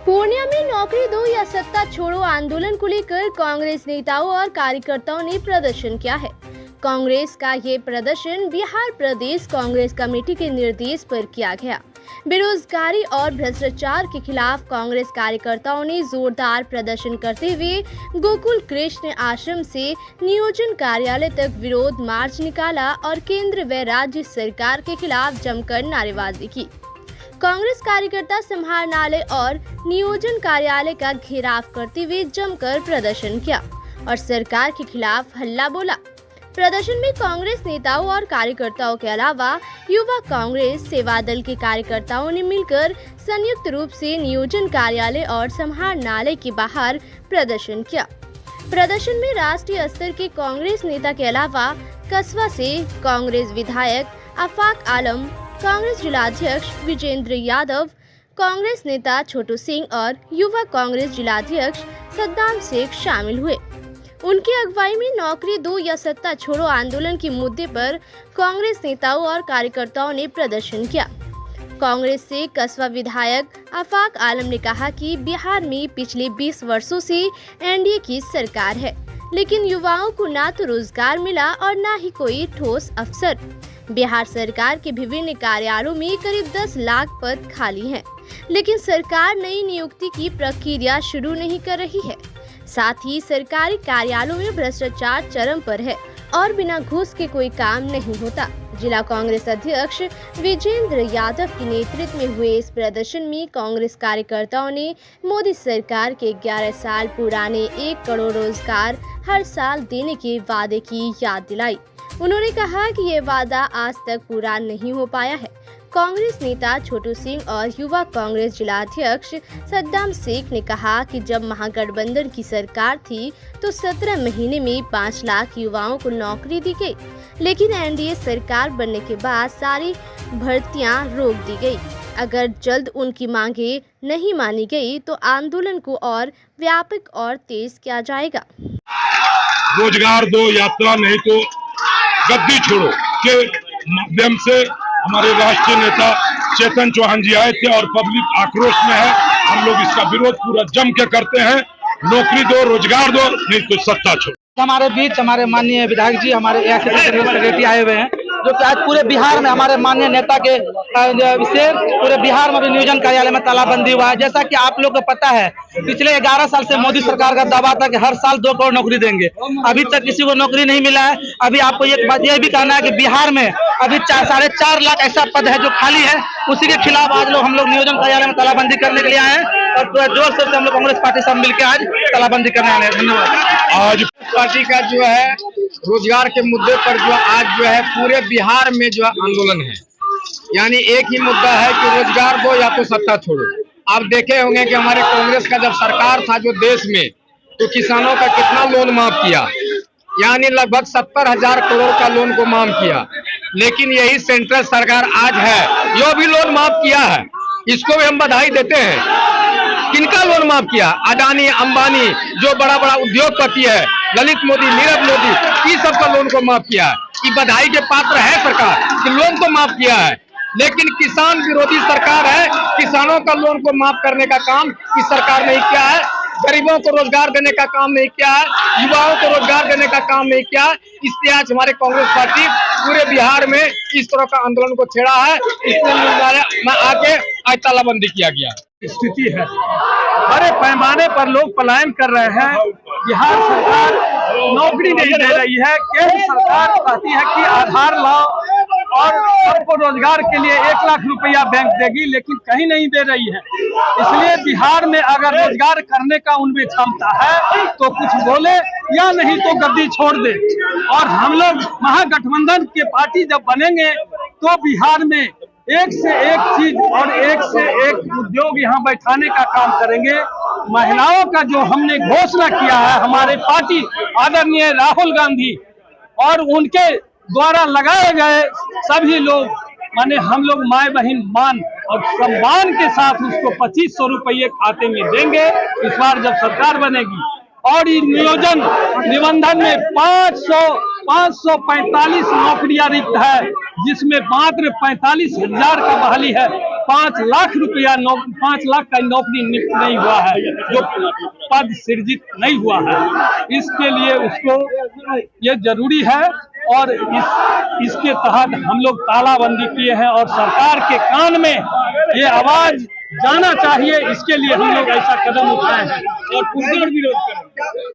पूर्णिया में नौकरी दो या सत्ता छोड़ो आंदोलन को लेकर कांग्रेस नेताओं और कार्यकर्ताओं ने प्रदर्शन किया है। कांग्रेस का ये प्रदर्शन बिहार प्रदेश कांग्रेस कमेटी के निर्देश पर किया गया। बेरोजगारी और भ्रष्टाचार के खिलाफ कांग्रेस कार्यकर्ताओं ने जोरदार प्रदर्शन करते हुए गोकुल कृष्ण आश्रम से नियोजन कार्यालय तक विरोध मार्च निकाला और केंद्र व राज्य सरकार के खिलाफ जमकर नारेबाजी की। कांग्रेस कार्यकर्ता समाहरणालय और नियोजन कार्यालय का घेराव करते हुए जमकर प्रदर्शन किया और सरकार के खिलाफ हल्ला बोला। प्रदर्शन में कांग्रेस नेताओं और कार्यकर्ताओं के अलावा युवा कांग्रेस सेवा दल के कार्यकर्ताओं ने मिलकर संयुक्त रूप से नियोजन कार्यालय और समाहरणालय के बाहर प्रदर्शन किया। प्रदर्शन में राष्ट्रीय स्तर के कांग्रेस नेता के अलावा कसबा से कांग्रेस विधायक आफाक आलम, कांग्रेस जिलाध्यक्ष विजेंद्र यादव, कांग्रेस नेता छोटू सिंह और युवा कांग्रेस जिलाध्यक्ष सद्दाम शेख शामिल हुए। उनकी अगुवाई में नौकरी दो या सत्ता छोड़ो आंदोलन के मुद्दे पर कांग्रेस नेताओं और कार्यकर्ताओं ने प्रदर्शन किया। कांग्रेस से कसबा विधायक आफाक आलम ने कहा कि बिहार में पिछले 20 वर्षों से एनडीए की सरकार है, लेकिन युवाओं को ना तो रोजगार मिला और ना ही कोई ठोस अवसर। बिहार सरकार के विभिन्न कार्यालयों में करीब 10 लाख पद खाली हैं, लेकिन सरकार नई नियुक्ति की प्रक्रिया शुरू नहीं कर रही है। साथ ही सरकारी कार्यालयों में भ्रष्टाचार चरम पर है और बिना घूस के कोई काम नहीं होता। जिला कांग्रेस अध्यक्ष विजेंद्र यादव के नेतृत्व में हुए इस प्रदर्शन में कांग्रेस कार्यकर्ताओं ने मोदी सरकार के 11 साल पुराने 1 करोड़ रोजगार हर साल देने के वादे की याद दिलाई। उन्होंने कहा कि ये वादा आज तक पूरा नहीं हो पाया है। कांग्रेस नेता छोटू सिंह और युवा कांग्रेस जिलाध्यक्ष सद्दाम शेख ने कहा कि जब महागठबंधन की सरकार थी तो 17 महीने में 5 लाख युवाओं को नौकरी दी गई, लेकिन एनडीए सरकार बनने के बाद सारी भर्तियां रोक दी गई। अगर जल्द उनकी मांगे नहीं मानी गई तो आंदोलन को और व्यापक और तेज किया जाएगा। रोजगार दो यात्रा नहीं तो गद्दी छोड़ो के माध्यम से हमारे राष्ट्रीय नेता चेतन चौहान जी आए थे और पब्लिक आक्रोश में है। हम लोग इसका विरोध पूरा जम के करते हैं। नौकरी दो, रोजगार दो, नहीं तो सत्ता छोड़ो। हमारे बीच हमारे माननीय विधायक जी, हमारे सेक्रेटरी आए हुए हैं, जो कि आज पूरे बिहार में हमारे माननीय नेता के से पूरे बिहार में भी नियोजन कार्यालय में तालाबंदी हुआ है। जैसा कि आप लोग को पता है, पिछले 11 साल से मोदी सरकार का दावा था कि हर साल 2 करोड़ नौकरी देंगे। अभी तक किसी को नौकरी नहीं मिला है। अभी आपको एक बात यह भी कहना है कि बिहार में अभी 4.5 लाख ऐसा पद है जो खाली है। उसी के खिलाफ आज हम लोग नियोजन कार्यालय में तालाबंदी करने के लिए आए हैं और पूरा जोर शोर से हम लोग कांग्रेस पार्टी सब मिलकर आज तालाबंदी करने आए हैं। धन्यवाद। आज पार्टी का जो है रोजगार के मुद्दे पर जो आज जो है पूरे बिहार में जो आंदोलन है, यानी एक ही मुद्दा है कि रोजगार दो या तो सत्ता छोड़ो। आप देखे होंगे कि हमारे कांग्रेस का जब सरकार था जो देश में, तो किसानों का कितना लोन माफ किया, यानी लगभग 70,000 करोड़ का लोन को माफ किया। लेकिन यही सेंट्रल सरकार आज है जो भी लोन माफ किया है, इसको भी हम बधाई देते हैं। किनका लोन माफ किया? अडानी, अंबानी, जो बड़ा बड़ा उद्योगपति है, ललित मोदी, नीरव मोदी, इस सबका लोन को माफ किया है। ये बधाई के पात्र है सरकार कि लोन को माफ किया है। लेकिन किसान विरोधी सरकार है, किसानों का लोन को माफ करने का काम इस सरकार नहीं किया है। गरीबों को रोजगार देने का काम नहीं किया है, युवाओं को रोजगार देने का काम नहीं किया है। इसलिए आज हमारे कांग्रेस पार्टी पूरे बिहार में इस तरह का आंदोलन को छेड़ा है। इसलिए आके आज तालाबंदी किया गया। स्थिति है, बड़े पैमाने पर लोग पलायन कर रहे हैं। बिहार सरकार नौकरी नहीं दे रही है। केंद्र सरकार कहती है कि आधार लाओ और सबको रोजगार के लिए 1 लाख रुपया बैंक देगी, लेकिन कहीं नहीं दे रही है। इसलिए बिहार में अगर रोजगार करने का उनमें क्षमता है तो कुछ बोले, या नहीं तो गद्दी छोड़ दे। और हम लोग महागठबंधन के पार्टी जब बनेंगे तो बिहार में एक से एक चीज और एक से एक उद्योग यहाँ बैठाने का काम करेंगे। महिलाओं का जो हमने घोषणा किया है, हमारे पार्टी आदरणीय राहुल गांधी और उनके द्वारा लगाए गए सभी लोग, माने हम लोग माए बहन मान और सम्मान के साथ उसको 2500 रुपये खाते में देंगे इस बार जब सरकार बनेगी। और ये नियोजन निबंधन में 545 नौकरियां रिक्त है, जिसमें मात्र 45,000 का बहाली है। 5 लाख रुपया 5 लाख का नौकरी नहीं हुआ है, जो पद सृजित नहीं हुआ है। इसके लिए उसको ये जरूरी है और इसके तहत हम लोग तालाबंदी किए हैं और सरकार के कान में ये आवाज जाना चाहिए। इसके लिए हम लोग ऐसा कदम उठाए हैं और पुरजोर विरोध करेंगे।